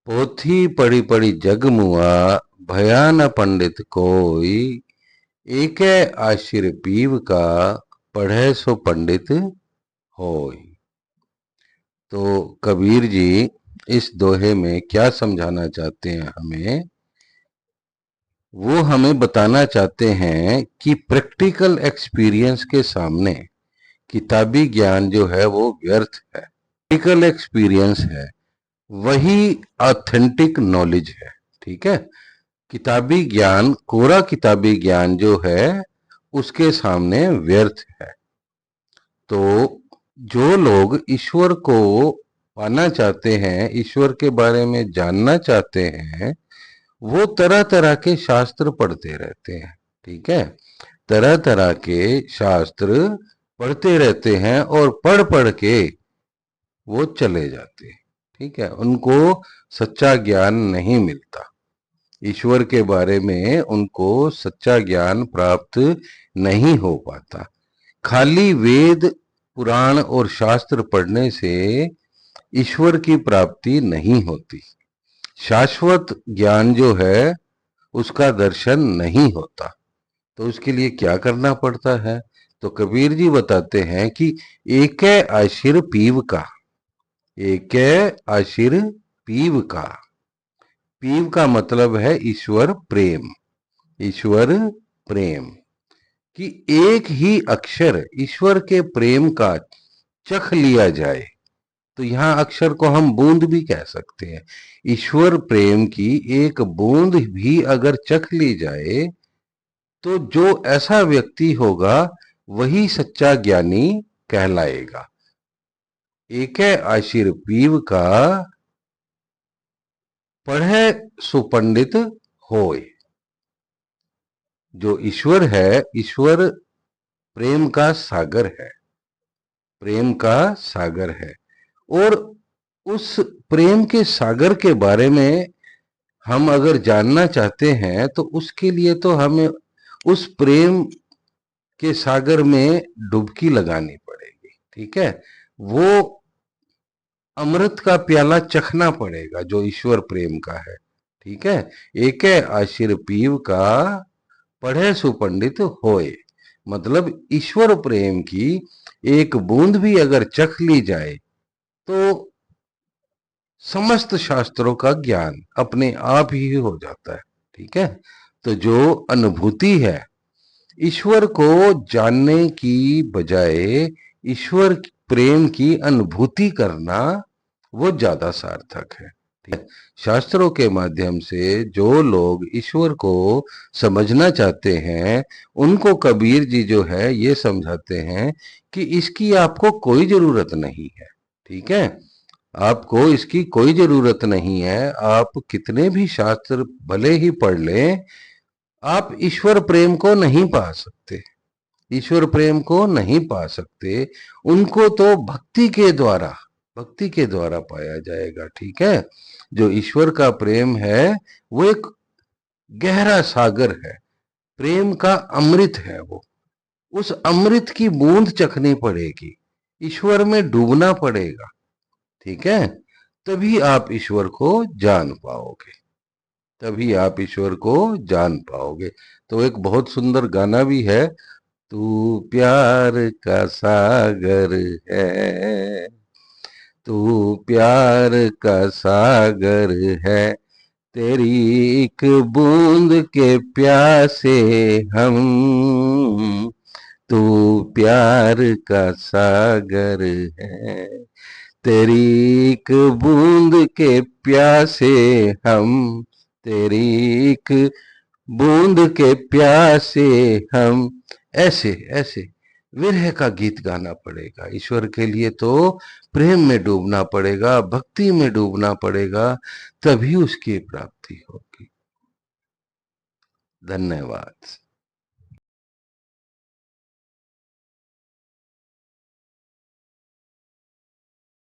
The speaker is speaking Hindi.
पोथी पढ़ी पढ़ी जग मुआ, भया न पंडित कोई। एकै आशिर पीव का, पढ़े सो पंडित होय। तो कबीर जी इस दोहे में क्या समझाना चाहते हैं हमें, वो हमें बताना चाहते हैं कि प्रैक्टिकल एक्सपीरियंस के सामने किताबी ज्ञान जो है वो व्यर्थ है। प्रैक्टिकल एक्सपीरियंस है वही ऑथेंटिक नॉलेज है। ठीक है, किताबी ज्ञान, कोरा किताबी ज्ञान जो है उसके सामने व्यर्थ है। तो जो लोग ईश्वर को पाना चाहते हैं, ईश्वर के बारे में जानना चाहते हैं, वो तरह तरह के शास्त्र पढ़ते रहते हैं। ठीक है, तरह तरह के शास्त्र पढ़ते रहते हैं और पढ़ पढ़ के वो चले जाते हैं। ठीक है, उनको सच्चा ज्ञान नहीं मिलता, ईश्वर के बारे में उनको सच्चा ज्ञान प्राप्त नहीं हो पाता। खाली वेद पुराण और शास्त्र पढ़ने से ईश्वर की प्राप्ति नहीं होती, शाश्वत ज्ञान जो है उसका दर्शन नहीं होता। तो उसके लिए क्या करना पड़ता है? तो कबीर जी बताते हैं कि एकै आशिर पीव का, एकै आशिर पीव का। पीव का मतलब है ईश्वर प्रेम, ईश्वर प्रेम कि एक ही अक्षर ईश्वर के प्रेम का चख लिया जाए। तो यहां अक्षर को हम बूंद भी कह सकते हैं। ईश्वर प्रेम की एक बूंद भी अगर चख ली जाए तो जो ऐसा व्यक्ति होगा वही सच्चा ज्ञानी कहलाएगा। एकै आशिर पीव का, पढ़े सो पंडित होय। जो ईश्वर है, ईश्वर प्रेम का सागर है, प्रेम का सागर है। और उस प्रेम के सागर के बारे में हम अगर जानना चाहते हैं तो उसके लिए तो हमें उस प्रेम के सागर में डुबकी लगानी पड़ेगी। ठीक है, वो अमृत का प्याला चखना पड़ेगा जो ईश्वर प्रेम का है। ठीक है, एकै आशिर पीव का, पढ़े सुपंडित होए। मतलब ईश्वर प्रेम की एक बूंद भी अगर चख ली जाए तो समस्त शास्त्रों का ज्ञान अपने आप ही हो जाता है। ठीक है, तो जो अनुभूति है, ईश्वर को जानने की बजाय ईश्वर प्रेम की अनुभूति करना वो ज्यादा सार्थक है। ठीक है? शास्त्रों के माध्यम से जो लोग ईश्वर को समझना चाहते हैं उनको कबीर जी जो है ये समझाते हैं कि इसकी आपको कोई जरूरत नहीं है। ठीक है, आपको इसकी कोई जरूरत नहीं है। आप कितने भी शास्त्र भले ही पढ़ लें, आप ईश्वर प्रेम को नहीं पा सकते, ईश्वर प्रेम को नहीं पा सकते। उनको तो भक्ति के द्वारा, भक्ति के द्वारा पाया जाएगा। ठीक है, जो ईश्वर का प्रेम है वो एक गहरा सागर है, प्रेम का अमृत है वो। उस अमृत की बूंद चखनी पड़ेगी, ईश्वर में डूबना पड़ेगा। ठीक है, तभी आप ईश्वर को जान पाओगे, तभी आप ईश्वर को जान पाओगे। तो एक बहुत सुंदर गाना भी है, तू प्यार का सागर है, तू प्यार का सागर है, तेरी एक बूंद के प्यासे हम, तू प्यार का सागर है, तेरी एक बूंद के प्यासे हम, तेरी एक बूंद के प्यासे हम। ऐसे ऐसे विरह का गीत गाना पड़ेगा ईश्वर के लिए। तो प्रेम में डूबना पड़ेगा, भक्ति में डूबना पड़ेगा, तभी उसकी प्राप्ति होगी। धन्यवाद।